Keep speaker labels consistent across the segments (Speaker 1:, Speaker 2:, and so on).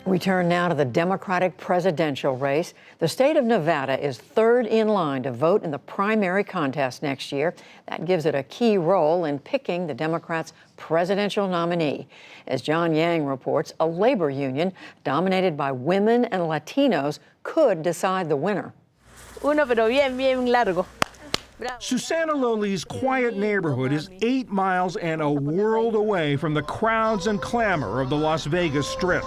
Speaker 1: We turn now to the Democratic presidential race. The state of Nevada is third in line to vote in the primary contest next year. That gives it a key role in picking the Democrats' presidential nominee. As John Yang reports, a labor union dominated by women and Latinos could decide the winner.
Speaker 2: Uno, pero bien largo.
Speaker 3: Susana Loli's quiet neighborhood is 8 miles and a world away from the crowds and clamor of the Las Vegas Strip.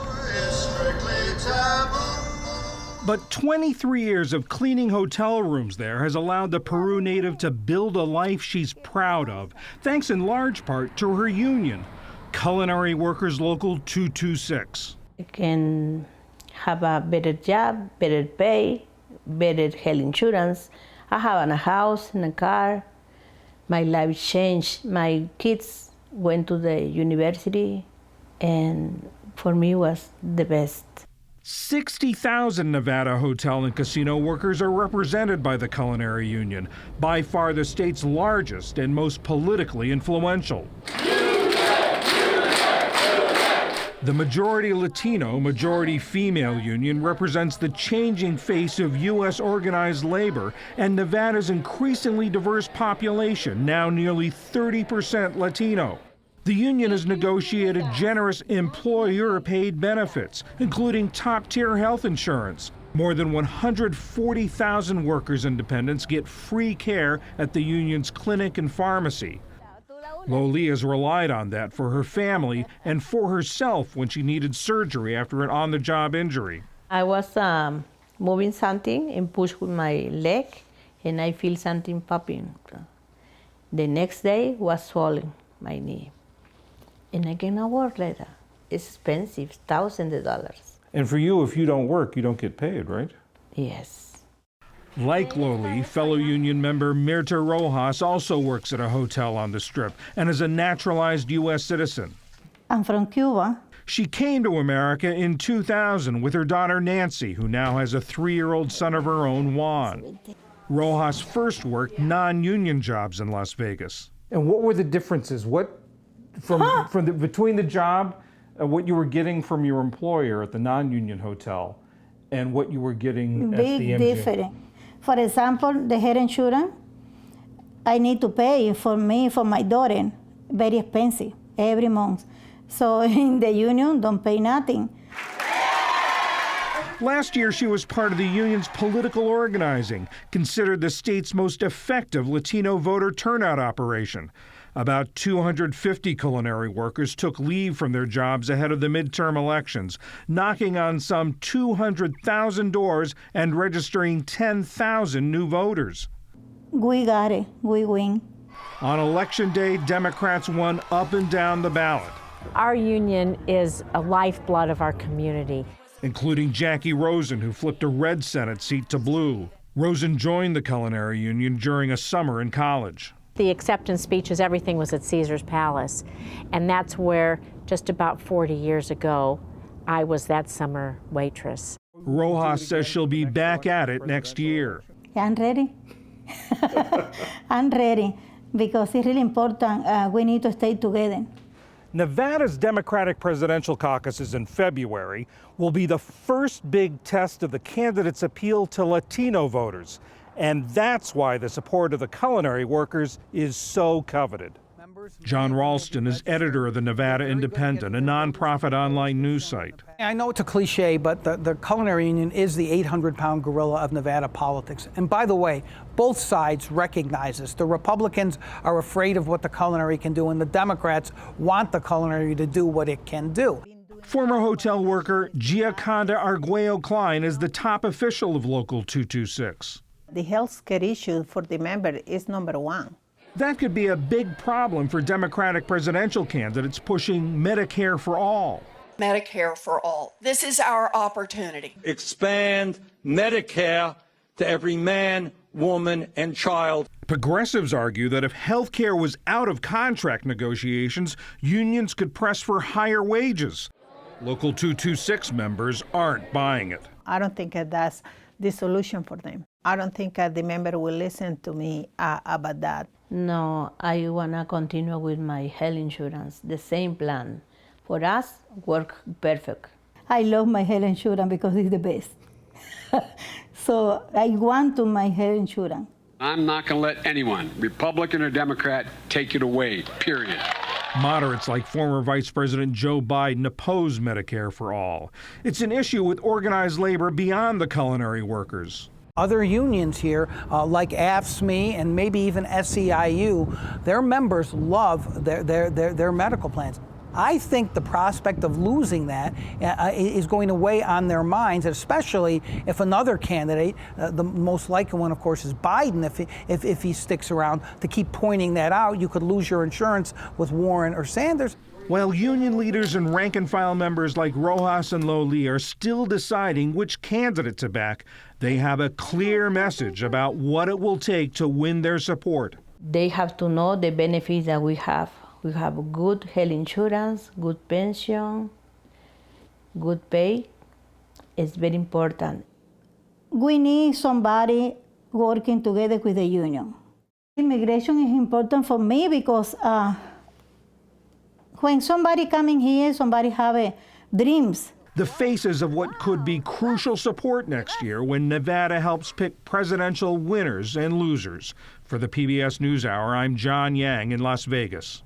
Speaker 3: But 23 years of cleaning hotel rooms there has allowed the Peru native to build a life she's proud of, thanks in large part to her union, Culinary Workers Local 226.
Speaker 2: You can have a better job, better pay, better health insurance. I have a house and a car. My life changed. My kids went to the university, and for me it was the best.
Speaker 3: 60,000 Nevada hotel and casino workers are represented by the Culinary Union, by far the state's largest and most politically influential. The majority Latino, majority female union represents the changing face of U.S. organized labor and Nevada's increasingly diverse population, now nearly 30% Latino. The union has negotiated generous employer-paid benefits, including top-tier health insurance. More than 140,000 workers and dependents get free care at the union's clinic and pharmacy. Loli has relied on that for her family and for herself when she needed surgery after an on-the-job injury.
Speaker 2: I was moving something and pushed with my leg, and I feel something popping. The next day was swollen, my knee. And I cannot work later. It's expensive, thousands of dollars.
Speaker 3: And for you, if you don't work, you don't get paid, right?
Speaker 2: Yes.
Speaker 3: Like Loli, fellow union member Mirta Rojas also works at a hotel on the Strip and is a naturalized U.S. citizen.
Speaker 4: I'm from Cuba.
Speaker 3: She came to America in 2000 with her daughter Nancy, who now has a 3-year-old son of her own, Juan. Rojas first worked non-union jobs in Las Vegas.
Speaker 5: And what were the differences? Between the job, what you were getting from your employer at the non-union hotel, and what you were getting at the MGM?
Speaker 4: Big different. For example, the health insurance, I need to pay for my daughter, very expensive, every month. So in the union, don't pay nothing.
Speaker 3: Last year, she was part of the union's political organizing, considered the state's most effective Latino voter turnout operation. About 250 culinary workers took leave from their jobs ahead of the midterm elections, knocking on some 200,000 doors and registering 10,000 new voters.
Speaker 4: We got it. We win.
Speaker 3: On Election Day, Democrats won up and down the ballot.
Speaker 6: Our union is a lifeblood of our community.
Speaker 3: Including Jackie Rosen, who flipped a red Senate seat to blue. Rosen joined the Culinary Union during a summer in college.
Speaker 6: The acceptance speeches, everything was at Caesar's Palace. And that's where, just about 40 years ago, I was that summer waitress.
Speaker 3: Rojas says she'll be back at it next year.
Speaker 4: I'm ready. I'm ready, because it's really important. We need to stay together.
Speaker 3: Nevada's Democratic presidential caucuses in February will be the first big test of the candidates' appeal to Latino voters. And that's why the support of the culinary workers is so coveted. John Ralston is editor of the Nevada Independent, a nonprofit online news site.
Speaker 7: I know it's a cliche, but the Culinary Union is the 800-pound gorilla of Nevada politics. And by the way, both sides recognize this. The Republicans are afraid of what the culinary can do, and the Democrats want the culinary to do what it can do.
Speaker 3: Former hotel worker Giaconda Arguello Klein is the top official of Local 226.
Speaker 8: The health care issue for the member is number one.
Speaker 3: That could be a big problem for Democratic presidential candidates pushing Medicare for all.
Speaker 9: Medicare for all. This is our opportunity.
Speaker 10: Expand Medicare to every man, woman, and child.
Speaker 3: Progressives argue that if health care was out of contract negotiations, unions could press for higher wages. Local 226 members aren't buying it.
Speaker 8: I don't think that's the solution for them. I don't think the member will listen to me about that.
Speaker 2: No, I want to continue with my health insurance, the same plan. For us, work perfect.
Speaker 4: I love my health insurance because it's the best. So I want to my health insurance.
Speaker 11: I'm not going to let anyone, Republican or Democrat, take it away, period.
Speaker 3: Moderates like former Vice President Joe Biden oppose Medicare for all. It's an issue with organized labor beyond the culinary workers.
Speaker 7: Other unions here, like AFSCME and maybe even SEIU, their members love their medical plans. I think the prospect of losing that is going to weigh on their minds, especially if another candidate, the most likely one, of course, is Biden, if he sticks around to keep pointing that out. You could lose your insurance with Warren or Sanders.
Speaker 3: While union leaders and rank-and-file members like Rojas and Lowly are still deciding which candidate to back, they have a clear message about what it will take to win their support.
Speaker 2: They have to know the benefits that we have. We have good health insurance, good pension, good pay. It's very important.
Speaker 4: We need somebody working together with the union. Immigration is important for me because when somebody coming here, somebody have dreams.
Speaker 3: The faces of what could be crucial support next year when Nevada helps pick presidential winners and losers. For the PBS NewsHour, I'm John Yang in Las Vegas.